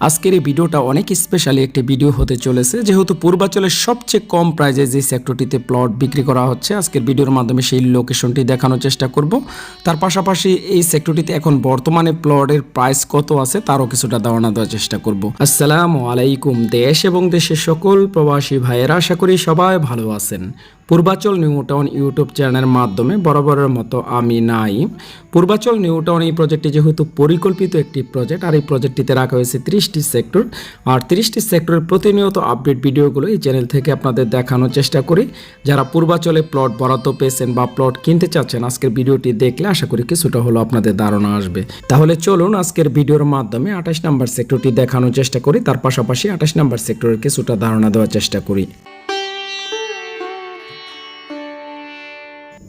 আজকের এই ভিডিওটা অনেক স্পেশালি একটি ভিডিও হতে চলেছে, যেহেতু পূর্বাঞ্চলের সবচেয়ে কম প্রাইজে যে সেক্টরটিতে প্লট বিক্রি করা হচ্ছে, আজকের ভিডিওর মাধ্যমে সেই লোকেশনটি দেখানোর চেষ্টা করব। তার পাশাপাশি এই সেক্টরটিতে এখন বর্তমানে প্লটের প্রাইস কত আছে তারও কিছুটা ধারণা দেওয়ার চেষ্টা করব। আসসালামু আলাইকুম দেশ এবং দেশের সকল প্রবাসী ভাইয়েরা, আশা করি সবাই ভালো আছেন। পূর্বাঞ্চল নিউ টাউন ইউটিউব চ্যানেলের মাধ্যমে বরাবরের মতো আমি নাইম। পূর্বাঞ্চল নিউ টাউন এই প্রজেক্টটি যেহেতু পরিকল্পিত একটি প্রজেক্ট, আর এই প্রজেক্টটিতে রাখা হয়েছে 30টি সেক্টর, আর 30টি সেক্টরের প্রতিনিয়ত আপডেট ভিডিওগুলো এই চ্যানেল থেকে আপনাদের দেখানোর চেষ্টা করি। যারা পূর্বাঞ্চলে প্লট বরাদ্দ পেয়েছেন বা প্লট কিনতে চাচ্ছেন, আজকের ভিডিওটি দেখলে আশা করি কিছুটা হলো আপনাদের ধারণা আসবে। তাহলে চলুন আজকের ভিডিওর মাধ্যমে 28 নম্বর সেক্টরটি দেখানোর চেষ্টা করি, তার পাশাপাশি 28 নম্বর সেক্টরের কিছুটা ধারণা দেওয়ার চেষ্টা করি।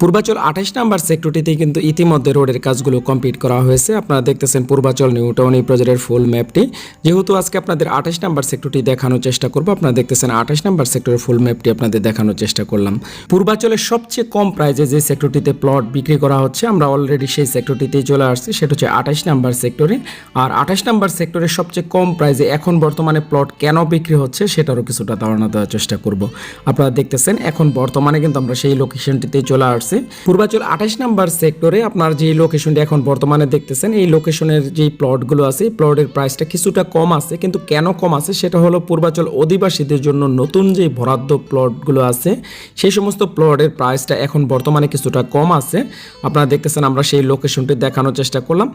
পূর্বাঞ্চল 28 নম্বর সেক্টরটিতে কিন্তু ইতিমধ্যে রোডের কাজগুলো কমপ্লিট করা হয়েছে। আপনারা দেখতেছেন পূর্বাঞ্চল নিউ টাউন এই প্রজেক্টের ফুল ম্যাপটি। যেহেতু আজকে আপনাদের 28 নম্বর সেক্টরটি দেখানোর চেষ্টা করব, আপনারা দেখতেছেন 28 নম্বর সেক্টরের ফুল ম্যাপটি আপনাদের দেখানোর চেষ্টা করলাম। পূর্বাঞ্চলের সবচেয়ে কম প্রাইজে যে সেক্টরটিতে প্লট বিক্রি করা হচ্ছে, আমরা অলরেডি সেই সেক্টরটিতেই চলে আসছি, সেটা হচ্ছে 28 নম্বর সেক্টরে। আর 28 নম্বর সেক্টরের সবচেয়ে কম প্রাইজে এখন বর্তমানে প্লট কেন বিক্রি হচ্ছে সেটারও কিছুটা ধারণা দেওয়ার চেষ্টা করব। আপনারা দেখতেছেন এখন বর্তমানে কিন্তু আমরা সেই লোকেশনটিতেই চলে আসছি। পূর্বাঞ্চল 28 নম্বর সেক্টরে আপনার যে লোকেশনটি এখন বর্তমানে দেখতেছেন, এই লোকেশনের যে প্লটগুলো আছে, এই প্লটের প্রাইসটা কিছুটা কম আছে। কিন্তু কেন কম আছে সেটা হলো পূর্বাঞ্চল অধিবাসীদের জন্য নতুন যে বরাদ্দ প্লটগুলো আছে, সেই সমস্ত প্লটের প্রাইসটা এখন বর্তমানে কিছুটা কম আছে। আপনারা দেখতেছেন আমরা সেই লোকেশনটি দেখানোর চেষ্টা করলাম।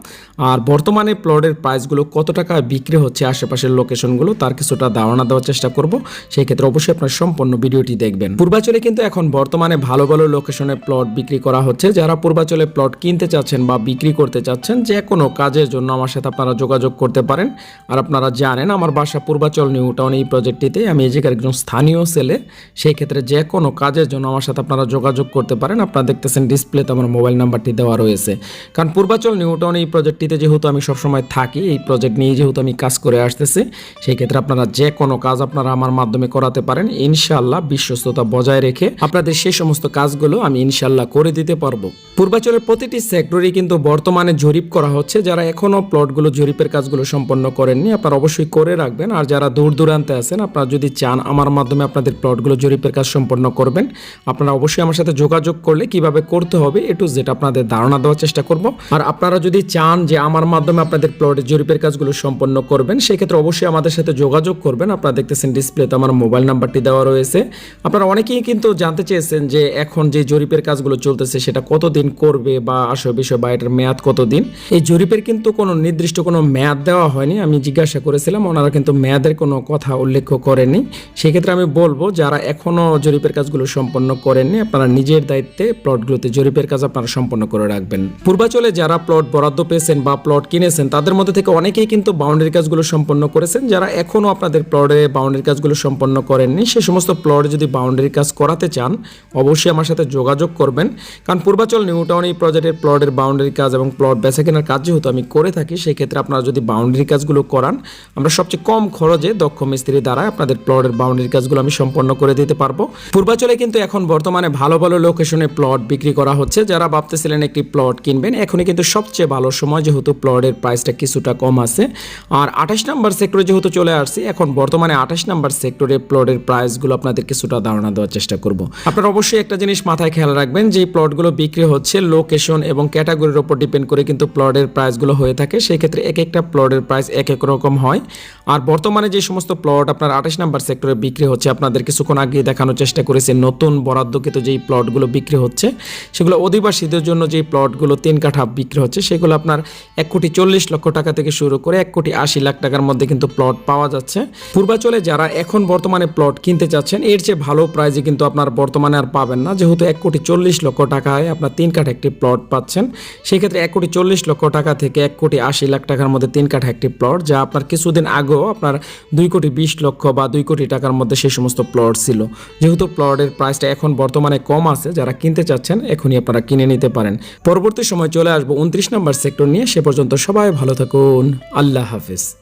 আর বর্তমানে প্লটের প্রাইসগুলো কত টাকা বিক্রি হচ্ছে আশেপাশের লোকেশনগুলো, তার কিছুটা ধারণা দেওয়ার চেষ্টা করব। সেই ক্ষেত্রে অবশ্যই আপনার সম্পূর্ণ ভিডিওটি দেখবেন। পূর্বাঞ্চলে কিন্তু এখন বর্তমানে ভালো ভালো লোকেশনে প্লট বিক্রি করা হচ্ছে। যারা পূর্বাঞ্চলে প্লট কিনতে চাচ্ছেন বা বিক্রি করতে চাচ্ছেন, যে কোনো কাজের জন্য আমার সাথে আপনারা যোগাযোগ করতে পারেন। আর আপনারা জানেন আমার বাসা পূর্বাঞ্চল নিউ টাউন এই প্রজেক্টটিতে, আমি এই জায়গার একজন স্থানীয় ছেলে। সেই ক্ষেত্রে যে কোনো কাজের জন্য আমার সাথে আপনারা যোগাযোগ করতে পারেন। আপনারা দেখতেছেন ডিসপ্লেতে আমার মোবাইল নাম্বারটি দেওয়া রয়েছে। কারণ পূর্বাঞ্চল নিউ টাউন এই প্রজেক্টটিতে যেহেতু আমি সবসময় থাকি, এই প্রজেক্ট নিয়ে যেহেতু আমি কাজ করে আসতেছি, সেই ক্ষেত্রে আপনারা যে কোনো কাজ আপনারা আমার মাধ্যমে করাতে পারেন। ইনশাআল্লাহ বিশ্বস্ততা বজায় রেখে আপনাদের সেই সমস্ত কাজগুলো আমি ইনশাআল্লাহ করে দিতে পারবো। পূর্বাঞ্চলের প্রতিটি সেক্টরই কিন্তু বর্তমানে জরিপ করা হচ্ছে। যারা এখনো প্লটগুলো জরিপের কাজগুলো সম্পন্ন করেননি, আপনারা অবশ্যই করে রাখবেন। আর যারা দূর দূরান্তে আছেন, আপনারা যদি চান আমার মাধ্যমে আপনাদের প্লটগুলো জরিপের কাজ সম্পন্ন করবেন, আপনারা অবশ্যই আমার সাথে যোগাযোগ করলে কিভাবে করতে হবে একটু যেটা আপনাদের ধারণা দেওয়ার চেষ্টা করব। আর আপনারা যদি চান যে আমার মাধ্যমে আপনাদের প্লটের জরিপের কাজগুলো সম্পন্ন করবেন, সেক্ষেত্রে অবশ্যই আমাদের সাথে যোগাযোগ করবেন। আপনারা দেখতেছেন ডিসপ্লেতে আমার মোবাইল নাম্বারটি দেওয়া রয়েছে। আপনারা অনেকেই কিন্তু জানতে চেয়েছেন যে এখন যে জরিপের কাজগুলো চলতেছে সেটা কতদিন করবে বা আসল বিষয় বা এটার মেয়াদ কতদিন। এই জরিপের কিন্তু কোনো নির্দিষ্ট কোনো মেয়াদ দেওয়া হয়নি। আমি জিজ্ঞাসা করেছিলাম, ওনারা কিন্তু মেয়াদের কোনো কথা উল্লেখ করেনি। সেক্ষেত্রে আমি বলবো যারা এখনো জরিপের কাজগুলো সম্পন্ন করেননি, আপনারা নিজের দায়িত্বে প্লটগুলোতে জরিপের কাজ আপনারা সম্পন্ন করে রাখবেন। পূর্বাঞ্চলে যারা প্লট বরাদ্দ পেয়েছেন বা প্লট কিনেছেন, তাদের মধ্যে থেকে অনেকেই কিন্তু বাউন্ডারি কাজগুলো সম্পন্ন করেছেন। যারা এখনো আপনাদের প্লটে বাউন্ডারি কাজগুলো সম্পন্ন করেননি, সে সমস্ত প্লটে যদি বাউন্ডারি কাজ করাতে চান, অবশ্যই আমার সাথে যোগাযোগ করবেন। কারণ পূর্বাঞ্চল নিউ টাউন এই প্রজেক্টের প্লটের বাউন্ডারি কাজ এবং প্লট বেচা কেনার কাজ যেহেতু আমি করে থাকি, সেই ক্ষেত্রে আপনারা যদি বাউন্ডারি কাজগুলো করান, আমরা সবচেয়ে কম খরচে দক্ষ মিস্ত্রি দ্বারা আপনাদের প্লটের বাউন্ডারি কাজগুলো আমি সম্পন্ন করে দিতে পারবো। পূর্বাঞ্চলে কিন্তু এখন বর্তমানে ভালো ভালো লোকেশনে প্লট বিক্রি করা হচ্ছে। যারা ভাবতেছিলেন একটি প্লট কিনবেন, এখনই কিন্তু সবচেয়ে ভালো সময়, যেহেতু প্লটের প্রাইসটা কিছুটা কম আছে। আর 28 নম্বর সেক্টরে যেহেতু চলে আসছি, এখন বর্তমানে 28 নম্বর সেক্টরে প্লটের প্রাইসগুলো আপনাদের কিছুটা ধারণা দেওয়ার চেষ্টা করব। আপনারা অবশ্যই একটা জিনিস মাথায় খেয়াল রাখবেন, যে প্লটগুলো বিক্রি হচ্ছে লোকেশন এবং ক্যাটাগরির উপর ডিপেন্ড করে কিন্তু প্লটের প্রাইসগুলো হয়ে থাকে। সেই ক্ষেত্রে এক একটা প্লটের প্রাইস এক এক রকম হয়। আর বর্তমানে যে সমস্ত প্লট আপনার 28 নম্বর সেক্টরে বিক্রি হচ্ছে, আপনাদের কিছুক্ষণ আগে দেখানোর চেষ্টা করেছে নতুন বরাদ্দকৃত যেই প্লটগুলো বিক্রি হচ্ছে, সেগুলো অধিবাসীদের জন্য যেই প্লটগুলো 3 কাঠা বিক্রি হচ্ছে, সেগুলো আপনার 1,40,00,000 টাকা থেকে শুরু করে 1,80,00,000 টাকার মধ্যে কিন্তু প্লট পাওয়া যাচ্ছে। পূর্বাঞ্চলে যারা এখন বর্তমানে প্লট কিনতে চাচ্ছেন, এর চেয়ে ভালো প্রাইজে কিন্তু আপনার বর্তমানে আর পাবেন না। যেহেতু 1,40,00,000 টাকায় আপনার 3 কাঠা একটি প্লট পাচ্ছেন, সেই ক্ষেত্রে 1,40,00,000 টাকা থেকে 1,80,00,000 টাকার মধ্যে 3 কাঠা একটি প্লট, যা আপনার কিছুদিন আগেও আপনার 2,20,00,000 বা 2 কোটি টাকার মধ্যে সেই সমস্ত প্লট ছিল। যেহেতু প্লটের প্রাইসটা এখন বর্তমানে কম আছে, যারা কিনতে চাচ্ছেন এখনই আপনারা কিনে নিতে পারেন। পরবর্তী সময় চলে আসবো 29 নম্বর সেক্টর নিয়ে। সে পর্যন্ত সবাই ভালো থাকুন। আল্লাহ হাফেজ।